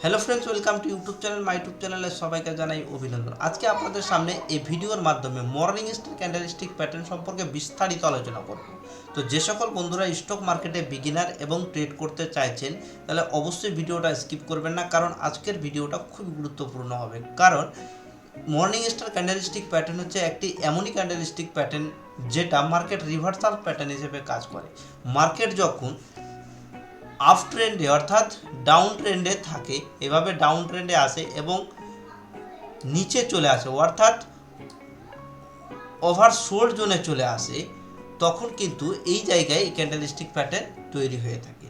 Hello friends, welcome to YouTube channel my YouTube চ্যানেলে সবাইকে জানাই অভিনন্দন। আজকে আপনাদের সামনে এই ভিডিওর মাধ্যমে মর্নিং স্টার ক্যান্ডেলস্টিক প্যাটার্ন সম্পর্কে বিস্তারিত আলোচনা করব। তো যে সকল বন্ধুরা স্টক মার্কেটে বিগিনার এবং ট্রেড করতে চাইছেন তাহলে অবশ্যই ভিডিওটা স্কিপ করবেন না, কারণ আজকের ভিডিওটা খুব গুরুত্বপূর্ণ হবে। কারণ মর্নিং স্টার ক্যান্ডেলস্টিক প্যাটার্ন হচ্ছে একটি এমনই ক্যান্ডেলস্টিক প্যাটার্ন যেটা মার্কেট রিভার্সাল প্যাটার্ন হিসেবে কাজ করে। মার্কেট যখন আপ ট্রেন্ডে অর্থাৎ ডাউন ট্রেন্ডে থাকে, এভাবে ডাউন ট্রেন্ডে আসে এবং নিচে চলে আসে অর্থাৎ ওভারসোল্ড জোনে চলে আসে, তখন কিন্তু এই জায়গায় এই ক্যান্ডেলস্টিক প্যাটার্ন তৈরি হয়ে থাকে।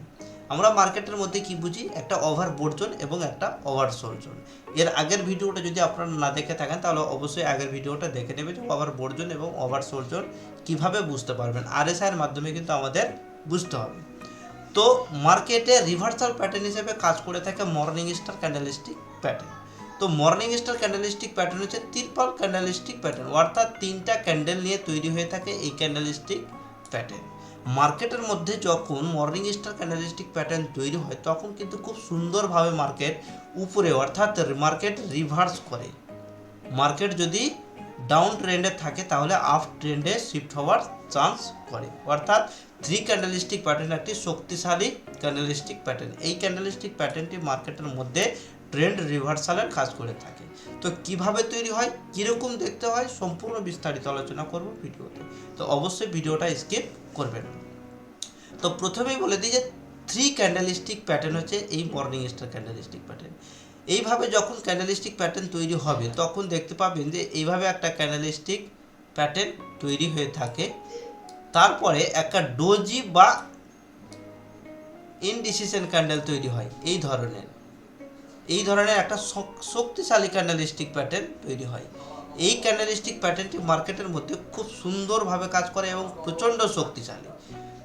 আমরা মার্কেটের মধ্যে কি বুঝি? একটা ওভারবোট জোন এবং একটা ওভারসোল্ড জোন। এর আগের ভিডিওটা যদি আপনারা না দেখে থাকেন তাহলে অবশ্যই আগের ভিডিওটা দেখে নেবে যে ওভারবোট জোন এবং ওভারসোল্ড জোন কীভাবে বুঝতে পারবেন। আরএসআইয়ের মাধ্যমে কিন্তু আমাদের বুঝতে হবে। তো মার্কেটে রিভার্সাল প্যাটার্ন হিসেবে কাজ করে থাকে মর্নিং স্টার ক্যান্ডেলস্টিক প্যাটার্ন। তো মর্নিং স্টার ক্যান্ডেলস্টিক প্যাটার্ন হচ্ছে ত্রিপল ক্যান্ডেলস্টিক প্যাটার্ন, অর্থাৎ তিনটা ক্যান্ডেল নিয়ে তৈরি হয়ে থাকে এই ক্যান্ডেলস্টিক প্যাটার্ন। মার্কেটের মধ্যে যখন মর্নিং স্টার ক্যান্ডেলস্টিক প্যাটার্ন তৈরি হয় তখন কিন্তু খুব সুন্দরভাবে মার্কেট উপরে অর্থাৎ মার্কেট রিভার্স করে। মার্কেট যদি ডাউন ট্রেন্ডে থাকে তাহলে আপ ট্রেন্ডে শিফট হওয়ার চান্স করে, অর্থাৎ থ্রি ক্যান্ডেলস্টিক প্যাটার্ন একটি শক্তিশালী ক্যান্ডেলস্টিক প্যাটার্ন। এই ক্যান্ডেলস্টিক প্যাটার্নটি মার্কেটের মধ্যে ট্রেন্ড রিভার্সালের কাজ করে থাকে। তো কিভাবে তৈরি হয়, কীরকম দেখতে হয়, সম্পূর্ণ বিস্তারিত আলোচনা করব ভিডিওতে। তো অবশ্যই ভিডিওটা স্কিপ করবেন। তো প্রথমেই বলে দিই যে থ্রি ক্যান্ডেলস্টিক প্যাটার্ন হচ্ছে এই মর্নিং স্টার ক্যান্ডেলস্টিক প্যাটার্ন। এইভাবে যখন ক্যান্ডেলস্টিক প্যাটার্ন তৈরি হবে তখন দেখতে পাবেন যে এইভাবে একটা ক্যান্ডেলস্টিক প্যাটার্ন তৈরি হয়ে থাকে। তারপরে একটা ডোজি বা ইনডিসিশন ক্যান্ডেল তৈরি হয়। এই ধরনের একটা শক্তিশালী ক্যান্ডেলস্টিক প্যাটার্ন তৈরি হয়। এই ক্যান্ডেলস্টিক প্যাটার্নটি মার্কেটের মধ্যে খুব সুন্দরভাবে কাজ করে এবং প্রচণ্ড শক্তিশালী।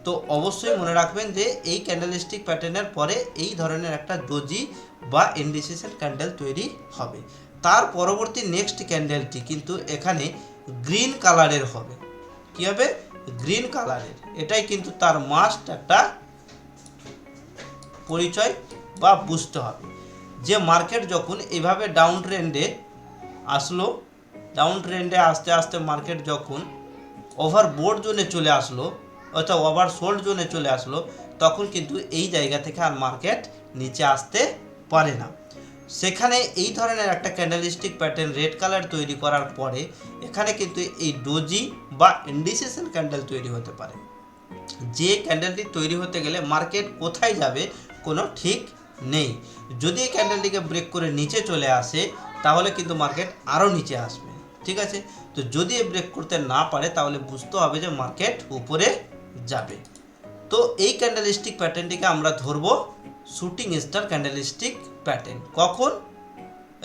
তো অবশ্যই মনে রাখবেন যে এই ক্যান্ডেলস্টিক প্যাটার্নের পরে এই ধরনের একটা ডোজি বা ইনডিসিশন ক্যান্ডেল তৈরি হবে। তার পরবর্তী নেক্সট ক্যান্ডেলটি কিন্তু এখানে গ্রিন কালারের হবে। কী হবে? গ্রিন কালারের। এটাই কিন্তু তার মাস্ট একটা পরিচয় বা বুঝতে হবে যে মার্কেট যখন এভাবে ডাউন ট্রেন্ডে আসলো, ডাউন ট্রেন্ডে আস্তে আস্তে মার্কেট যখন ওভারবোট জোনে চলে আসলো অর্থাৎ ওভারসোল্ড জোনে চলে আসলো, তখন কিন্তু এই জায়গা থেকে আর মার্কেট নিচে আসতে পারে না। সেখানে এই ধরনের একটা ক্যান্ডেলস্টিক প্যাটার্ন রেড কালার তৈরি করার পরে এখানে কিন্তু এই ডোজি বা ইনডিসিশন ক্যান্ডেল তৈরি হতে পারে। যে ক্যান্ডেলটি তৈরি হতে গেলে মার্কেট কোথায় যাবে কোনো ঠিক নেই। যদি এই ক্যান্ডেলটিকে ব্রেক করে নিচে চলে আসে তাহলে কিন্তু মার্কেট আরও নিচে আসবে, ঠিক আছে? তো যদি ব্রেক করতে না পারে তাহলে বুঝতে হবে যে মার্কেট উপরে যাবে। তো এই ক্যান্ডেলস্টিক প্যাটার্নটিকে আমরা ধরবো শুটিং স্টার ক্যান্ডেলস্টিক প্যাটার্ন। কখন?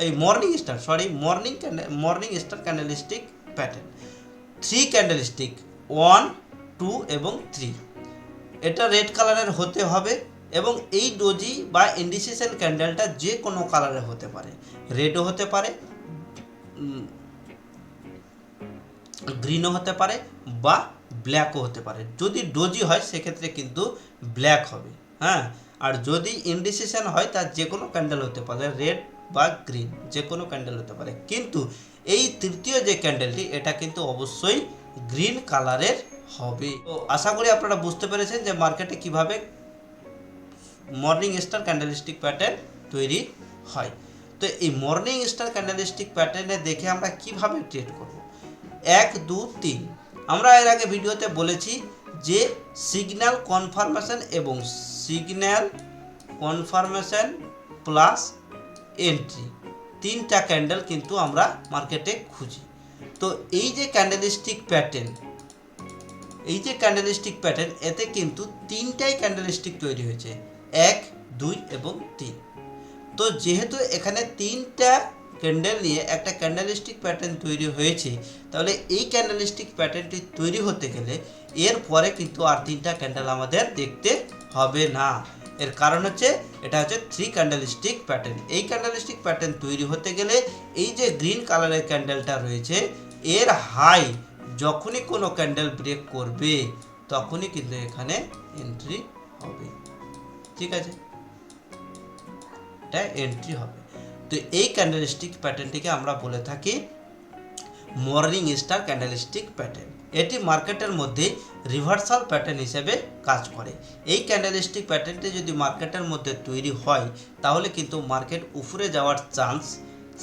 এই morning star candlestick pattern. Three candlestick 1, 2 এবং 3 এটা রেড কালারের হতে হবে এবং এই ডোজি বা ইনডিসিশন ক্যান্ডেলটা যে কোনো কালারের হতে পারে, রেডও হতে পারে, গ্রিনও হতে পারে বা ব্ল্যাকও হতে পারে। যদি ডোজি হয় সেক্ষেত্রে কিন্তু ব্ল্যাক হবে, হ্যাঁ। আর যদি ইনডিসিশন হয় তার যে কোনো ক্যান্ডেল হতে পারে, রেড বা গ্রিন যে কোনো ক্যান্ডেল হতে পারে। কিন্তু এই তৃতীয় যে ক্যান্ডেলটি এটা কিন্তু অবশ্যই গ্রিন কালারের হবে। তো আশা করি আপনারা বুঝতে পেরেছেন যে মার্কেটে কিভাবে মর্নিং স্টার ক্যান্ডেলস্টিক প্যাটার্ন তৈরি হয়। তো এই মর্নিং স্টার ক্যান্ডেলস্টিক প্যাটার্নে দেখে আমরা কিভাবে ট্রেড করব। 1, 2, 3 আমরা এর আগে ভিডিওতে বলেছি যে সিগন্যাল কনফার্মেশন এবং সিগন্যাল কনফার্মেশন প্লাস এন্ট্রি তিনটা ক্যান্ডেল কিন্তু আমরা মার্কেটে খুঁজি। তো এই যে ক্যান্ডেলস্টিক প্যাটার্ন এতে কিন্তু তিনটাই ক্যান্ডেলস্টিক তৈরি হয়েছে, 1, 2 এবং 3। তো যেহেতু এখানে তিনটা ক্যান্ডেল নিয়ে একটা ক্যান্ডেলস্টিক প্যাটার্ন তৈরি হয়েছে, তাহলে এই ক্যান্ডেলস্টিক প্যাটার্নটি তৈরি হতে গেলে এর পরে কিন্তু আর তিনটা ক্যান্ডেল আমাদের দেখতে হবে না। এর কারণ হচ্ছে এটা হচ্ছে থ্রি ক্যান্ডেলস্টিক প্যাটার্ন। এই ক্যান্ডেলস্টিক প্যাটার্ন তৈরি হতে গেলে এই যে গ্রিন কালারের ক্যান্ডেলটা রয়েছে এর হাই যখনই কোনো ক্যান্ডেল ব্রেক করবে তখনই কিন্তু এখানে এন্ট্রি হবে, ঠিক আছে? একটা এন্ট্রি হবে। তো এই ক্যান্ডেলস্টিক প্যাটার্নটিকে আমরা বলে থাকি মর্নিং স্টার ক্যান্ডেলস্টিক প্যাটার্ন। এটি মার্কেটের মধ্যে রিভার্সাল প্যাটার্ন হিসেবে কাজ করে। এই ক্যান্ডেলস্টিক প্যাটার্নটি যদি মার্কেটের মধ্যে তৈরি হয় তাহলে কিন্তু মার্কেট উপরে যাওয়ার চান্স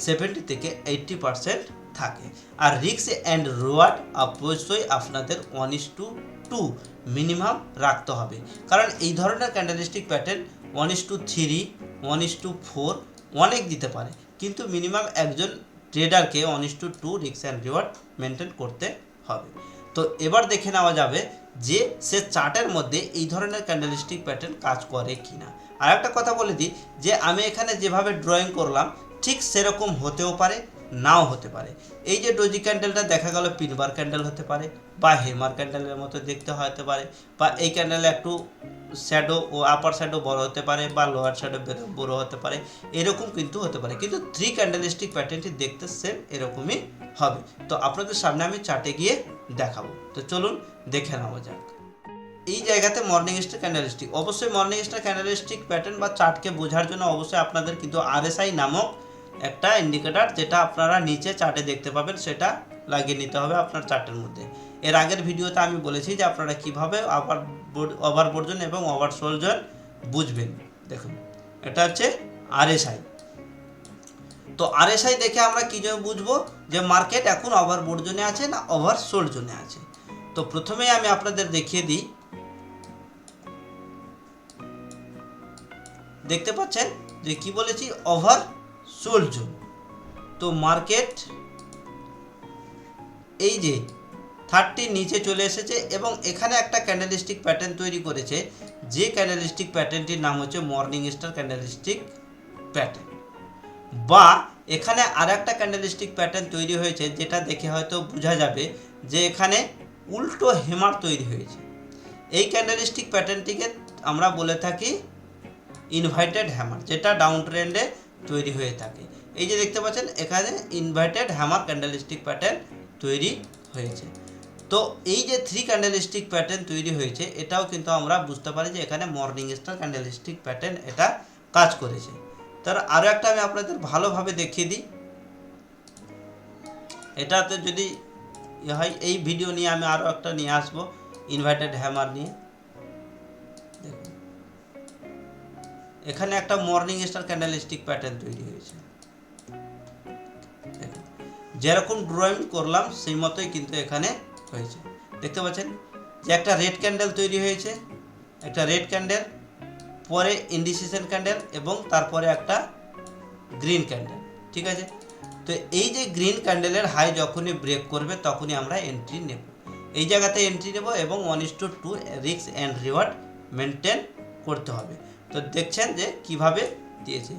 70 থেকে 80% থাকে। আর রিস্ক অ্যান্ড রিওয়ার্ড অবশ্যই আপনাদের 1:2 মিনিমাম রাখতে হবে, কারণ এই ধরনের ক্যান্ডেলস্টিক প্যাটার্ন 1:3, 1:4 অনেক দিতে পারে, কিন্তু মিনিমাম একজন ট্রেডারকে 1:2 রিস্ক অ্যান্ড রিওয়ার্ড মেনটেন করতে হবে। তো এবার দেখে নেওয়া যাবে যে সে চার্টের মধ্যে এই ধরনের ক্যান্ডেলস্টিক প্যাটার্ন কাজ করে কিনা। আর একটা কথা বলে দিই যে আমি এখানে যেভাবে ড্রয়িং করলাম ঠিক সেরকম হতেও পারে, নাও হতে পারে। এই যে ডোজি ক্যান্ডেলটা দেখা গেল পিনবার ক্যান্ডেল হতে পারে, বা হেমার ক্যান্ডেলের মতো দেখতে হতে পারে, বা এই ক্যান্ডেলে একটু শ্যাডো ও আপার শ্যাডো বড় হতে পারে, বা লোয়ার শ্যাডো বড় হতে পারে, এরকম কিন্তু হতে পারে। কিন্তু 3 ক্যান্ডেলস্টিক প্যাটার্নটি দেখতে সেম এরকমই হবে। তো আপনাদের সামনে আমি চার্টে গিয়ে দেখাবো। তো চলুন দেখে নেওয়া যাক। এই জায়গাতে মর্নিং স্টার ক্যান্ডেলস্টিক, অবশ্যই মর্নিং স্টার ক্যান্ডেলস্টিক প্যাটার্ন বা চার্টকে বোঝার জন্য অবশ্যই আপনাদের কিন্তু RSI নামক একটা ইন্ডিকেটর, যেটা আপনারা নিচে চার্টে দেখতে পাবেন, সেটা লাগিয়ে নিতে হবে আপনার চার্টের মধ্যে। এর আগের ভিডিওতে আমি বলেছি যে আপনারা কীভাবে ওভারবোর্জন এবং ওভারসোল্ডজন বুঝবেন। দেখুন এটা হচ্ছে RSI। তো RSI দেখে আমরা কী জন্য বুঝবো যে মার্কেট এখন ওভারবোর্ড জোনে আছে না ওভারসোল্ড জোনে আছে। তো প্রথমেই আমি আপনাদের দেখিয়ে দিই, দেখতে পাচ্ছেন যে কি বলেছি, ওভারসোল্ড জোন। তো মার্কেট এই যে 30 নিচে চলে এসেছে এবং এখানে একটা ক্যান্ডেলস্টিক প্যাটার্ন তৈরি করেছে, যে ক্যান্ডেলস্টিক প্যাটার্নটির নাম হচ্ছে মর্নিং স্টার ক্যান্ডেলস্টিক প্যাটার্ন। বা এখানে আর একটা ক্যান্ডেলস্টিক প্যাটার্ন তৈরি হয়েছে, যেটা দেখে হয়তো বোঝা যাবে যে এখানে উল্টো হেমার তৈরি হয়েছে। এই ক্যান্ডেলস্টিক প্যাটার্নটিকে আমরা বলে থাকি ইনভার্টেড হ্যামার, যেটা ডাউন ট্রেন্ডে তৈরি হয়ে থাকে। এই যে দেখতে পাচ্ছেন এখানে ইনভার্টেড হ্যামার ক্যান্ডেলস্টিক প্যাটার্ন তৈরি হয়েছে। তো এই যে 3 ক্যান্ডেলস্টিক প্যাটার্ন তৈরি হয়েছে, এটাও কিন্তু আমরা বুঝতে পারি যে এখানে মর্নিং স্টার ক্যান্ডেলস্টিক প্যাটার্ন এটা কাজ করেছে। তার আরও একটা আমি আপনাদের ভালোভাবে দেখিয়ে দিই। এটাতে যদি হয় এই ভিডিও নিয়ে আমি আরও একটা নিয়ে আসবো ইনভার্টেড হ্যামার নিয়ে। দেখুন এখানে একটা মর্নিং স্টার ক্যান্ডেলস্টিক প্যাটার্ন তৈরি হয়েছে। দেখুন যেরকম ড্রয়িং করলাম সেই মতোই কিন্তু এখানে হয়েছে। দেখতে পাচ্ছেন যে একটা রেড ক্যান্ডেল তৈরি হয়েছে, একটা রেড ক্যান্ডেল, পরে ইন্ডিসিশন ক্যান্ডেল এবং তারপরে একটা গ্রিন ক্যান্ডেল। ঠিক আছে, তো এই যে গ্রিন ক্যান্ডেলের হাই যখনই ব্রেক করবে তখনই আমরা এন্ট্রি নেব, এই জায়গাতে এন্ট্রি নেব এবং 1:2 রিস্ক অ্যান্ড রিওয়ার্ড মেনটেন করতে হবে। তো দেখছেন যে কিভাবে দিয়েছে।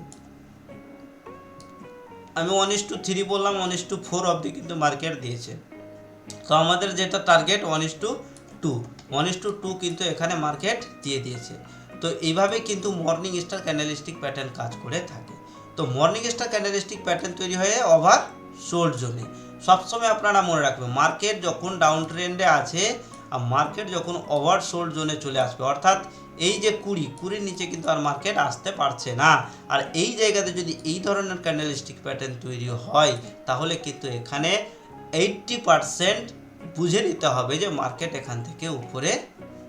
আমি 1:3 বললাম, 1:4 অবধি কিন্তু মার্কেট দিয়েছে। তো আমাদের যেটা টার্গেট 1:2 কিন্তু এখানে মার্কেট দিয়ে দিয়েছে। তো এইভাবে কিন্তু মর্নিং স্টার ক্যান্ডেলস্টিক প্যাটার্ন কাজ করে থাকে। তো মর্নিং স্টার ক্যান্ডেলস্টিক প্যাটার্ন তৈরি হয়ে ওভারসোল্ড জোনে। সবসময় আপনারা মনে রাখবেন, মার্কেট যখন ডাউন ট্রেন্ডে আছে আর মার্কেট যখন ওভারসোল্ড জোনে চলে আসবে, অর্থাৎ এই যে 20 নিচে কিন্তু আর মার্কেট আসতে পারছে না। আর এই জায়গাতে যদি এই ধরনের ক্যান্ডেলস্টিক প্যাটার্ন তৈরি হয় তাহলে কিন্তু এখানে 80% বুঝে নিতে হবে যে মার্কেট এখান থেকে উপরে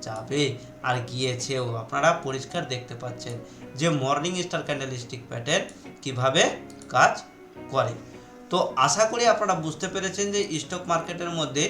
যাবে, আর গিয়েছেও। আপনারা পরিষ্কার দেখতে পাচ্ছেন যে মর্নিং স্টার ক্যান্ডেলস্টিক প্যাটার্ন কিভাবে কাজ করে। তো আশা করি আপনারা বুঝতে পেরেছেন যে স্টক মার্কেটের মধ্যে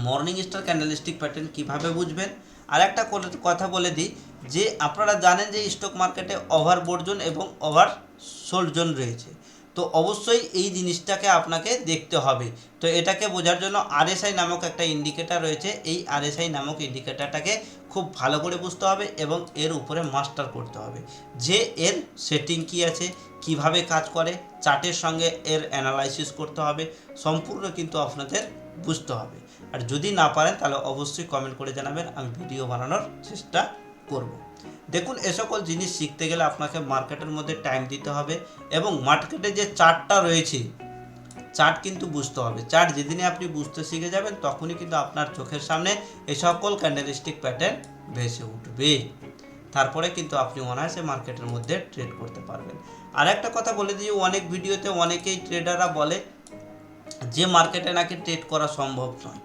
মর্নিং স্টার ক্যান্ডেলস্টিক প্যাটার্ন কিভাবে বুঝবেন। আর একটা কথা বলে দিই যে আপনারা জানেন যে স্টক মার্কেটে ওভারবোর্ড জোন এবং ওভারসোল্ড জোন রয়েছে। তো অবশ্যই এই জিনিসটাকে আপনাকে দেখতে হবে। তো এটাকে বোঝার জন্য RSI নামক একটা ইন্ডিকেটার রয়েছে, এই RSI নামক ইন্ডিকেটারটাকে খুব ভালো করে বুঝতে হবে এবং এর উপরে মাস্টার করতে হবে যে এর সেটিং কী আছে, কিভাবে কাজ করে, চার্টের সঙ্গে এর অ্যানালাইসিস করতে হবে, সম্পূর্ণ কিন্তু আপনাদের বুঝতে হবে। আর যদি না পারেন তাহলে অবশ্যই কমেন্ট করে জানাবেন, আমি ভিডিও বানানোর চেষ্টা করব। দেখুন এ সকল জিনিস শিখতে গেলে আপনাকে মার্কেটের মধ্যে টাইম দিতে হবে এবং মার্কেটে যে চার্টটা রয়েছে চার্ট কিন্তু বুঝতে হবে। চার্ট যেদিনে আপনি বুঝতে শিখে যাবেন তখনই কিন্তু আপনার চোখের সামনে এই সকল ক্যান্ডেলস্টিক প্যাটার্ন ভেসে উঠবে। তারপরে কিন্তু আপনি অনায়াসে মার্কেটের মধ্যে ট্রেড করতে পারবেন। আর একটা কথা বলে দিই, অনেক ভিডিওতে অনেকেই ট্রেডাররা বলে যে মার্কেটে নাকি ট্রেড করা সম্ভব নয়,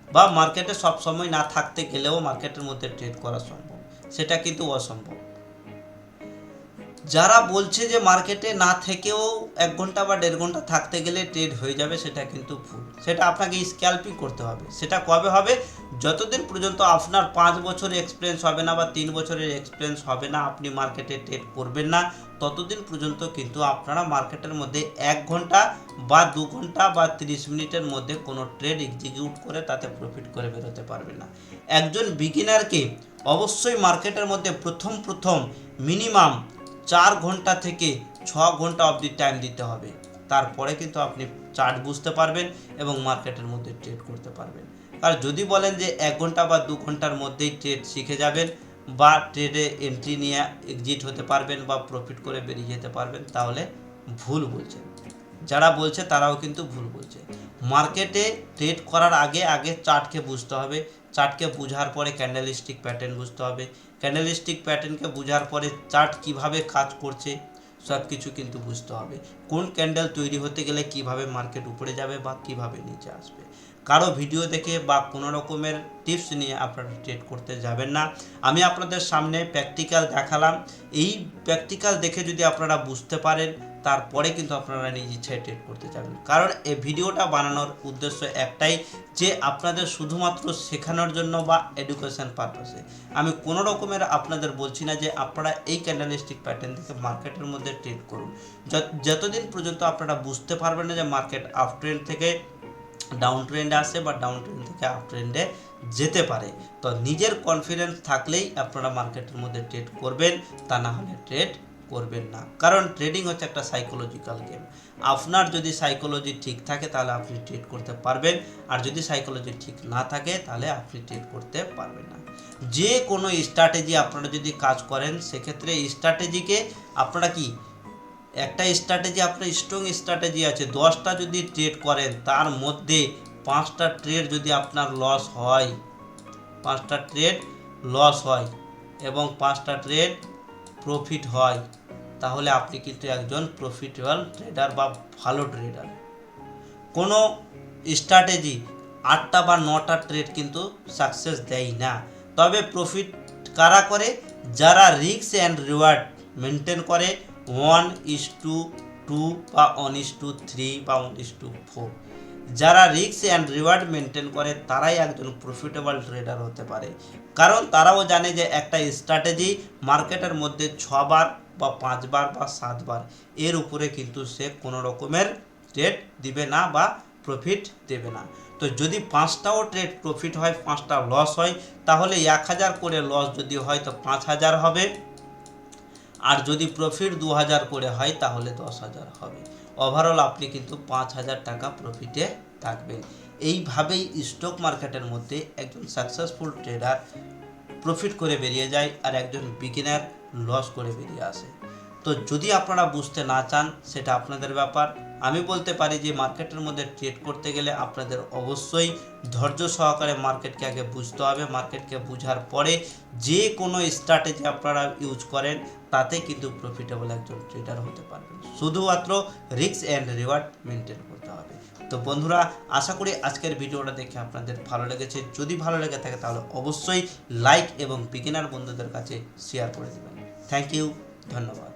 বা মার্কেটে সবসময় না থাকতে গেলেও মার্কেটের মধ্যে ট্রেড করা সম্ভব, সেটা কিন্তু অসম্ভব। যারা বলছে যে মার্কেটে না থেকেও 1 ঘন্টা বা 1.5 ঘন্টা থাকতে গেলে ট্রেড হয়ে যাবে, সেটা কিন্তু ভুল। সেটা আপনাকে স্ক্যাল্পিং করতে হবে। সেটা কবে হবে? যতদিন পর্যন্ত আপনার 5 বছরের এক্সপিরিয়েন্স হবে না বা 3 বছরের এক্সপিরিয়েন্স হবে না, আপনি মার্কেটে ট্রেড করবেন না, ততদিন পর্যন্ত কিন্তু আপনারা মার্কেটের মধ্যে 1 ঘন্টা বা 2 ঘন্টা বা 30 মিনিটের মধ্যে কোনো ট্রেড এক্সিকিউট করে তাতে প্রফিট করে বেরোতে পারবেন না। একজন বিগিনারকে অবশ্যই মার্কেটের মধ্যে প্রথম মিনিমাম 4 ঘন্টা থেকে 6 ঘন্টা অবধি টাইম দিতে হবে। তারপরে কিন্তু আপনি চার্ট বুঝতে পারবেন এবং মার্কেটের মধ্যে ট্রেড করতে পারবেন। আর যদি বলেন যে 1 ঘন্টা বা 2 ঘন্টার মধ্যেই ট্রেড শিখে যাবেন বা ট্রেডে এন্ট্রি নিয়ে এক্সিট হতে পারবেন বা প্রফিট করে বেরিয়ে যেতে পারবেন, তাহলে ভুল বলছেন। যারা বলছে তারাও কিন্তু ভুল বলছে। মার্কেটে ট্রেড করার আগে চার্টকে বুঝতে হবে। চার্টকে বোঝার পরে ক্যান্ডেলস্টিক প্যাটার্ন বুঝতে হবে। ক্যান্ডেলস্টিক প্যাটার্নকে বোঝার পরে চার্ট কিভাবে কাজ করছে সব কিছু কিন্তু বুঝতে হবে। কোন ক্যান্ডেল তৈরি হতে গেলে কিভাবে মার্কেট উপরে যাবে বা কিভাবে নিচে আসবে। কারো ভিডিও দেখে বা কোনো রকমের টিপস নিয়ে আপনারা ট্রেড করতে যাবেন না। আমি আপনাদের সামনে প্র্যাকটিক্যাল দেখালাম। এই প্র্যাকটিক্যাল দেখে যদি আপনারা বুঝতে পারেন, তারপরে কিন্তু আপনারা নিজ ইচ্ছায় ট্রেড করতে যাবেন। কারণ এই ভিডিওটা বানানোর উদ্দেশ্য একটাই, যে আপনাদের শুধুমাত্র শেখানোর জন্য বা এডুকেশন পারপাসে। আমি কোনো রকমের আপনাদের বলছি না যে আপনারা এই ক্যান্ডেলস্টিক প্যাটার্ন থেকে মার্কেটের মধ্যে ট্রেড করুন। যতদিন পর্যন্ত আপনারা বুঝতে পারবেন না যে মার্কেট আপ ট্রেন্ড থেকে ডাউন ট্রেন্ডে আসে বা ডাউন ট্রেন্ড থেকে আপ ট্রেন্ডে যেতে পারে, তো নিজের কনফিডেন্স থাকলেই আপনারা মার্কেটের মধ্যে ট্রেড করবেন, তা না হলে ট্রেড করবেন না। কারণ ট্রেডিং হচ্ছে একটা সাইকোলজিক্যাল গেম। আপনার যদি সাইকোলজি ঠিক থাকে তাহলে আপনি ট্রেড করতে পারবেন, আর যদি সাইকোলজি ঠিক না থাকে তাহলে আপনি ট্রেড করতে পারবেন না। যে কোনো স্ট্র্যাটেজি আপনারা যদি কাজ করেন, সেক্ষেত্রে স্ট্র্যাটেজিকে আপনারা কি একটা স্ট্র্যাটেজি, আপনার স্ট্রং স্ট্র্যাটেজি আছে, 10টা যদি ট্রেড করেন তার মধ্যে 5টা ট্রেড যদি আপনার লস হয়, 5টা ট্রেড লস হয় এবং 5টা ট্রেড প্রফিট হয়, তাহলে আপনি কিন্তু একজন প্রফিটেবল ট্রেডার বা ভালো ট্রেডার। কোনো স্ট্র্যাটেজি 8টা বা 9টা ট্রেড কিন্তু সাকসেস দেয় না। তবে প্রফিট কারা করে? যারা রিস্ক অ্যান্ড রিওয়ার্ড মেনটেন করে 1:2 বা 1:3 বা 1:4। যারা রিস্ক অ্যান্ড রিওয়ার্ড মেনটেন করে তারাই একজন প্রফিটেবল ট্রেডার হতে পারে। কারণ তারাও জানে যে একটা স্ট্র্যাটেজি মার্কেটের মধ্যে 6 বার বা 5 বার বা 7 বার এর উপরে কিন্তু সে কোনো রকমের ট্রেড দিবে না বা প্রফিট দেবে না। তো যদি 5টাও ট্রেড প্রফিট হয়, 5টা লস হয়, তাহলে 1000 করে লস যদি হয় তো 5000 হবে, আর যদি প্রফিট 2000 করে হয় তাহলে 10,000 হবে। ওভারঅল আপনি কিন্তু 5000 টাকা প্রফিটে থাকবেন। এইভাবেই স্টক মার্কেটের মধ্যে একজন সাকসেসফুল ট্রেডার প্রফিট করে বেরিয়ে যায় আর একজন বিগিনার লস করে বেরিয়ে আসে। তো যদি আপনারা বুঝতে না চান, সেটা আপনাদের ব্যাপার। আমি বলতে পারি যে মার্কেটের মধ্যে ট্রেড করতে গেলে আপনাদের অবশ্যই ধৈর্য সহকারে মার্কেটকে আগে বুঝতে হবে। মার্কেটকে বোঝার পরে যে কোনো স্ট্র্যাটেজি আপনারা ইউজ করেন, তাতে কিন্তু প্রফিটেবল একজন ট্রেডার হতে পারবেন। শুধুমাত্র রিস্ক অ্যান্ড রিওয়ার্ড মেনটেন করতে হবে। তো বন্ধুরা, আশা করি আজকের ভিডিওটা দেখে আপনাদের ভালো লেগেছে। যদি ভালো লেগে থাকে তাহলে অবশ্যই লাইক এবং বিগিনার বন্ধুদের কাছে শেয়ার করে দেবেন। থ্যাংক ইউ, ধন্যবাদ।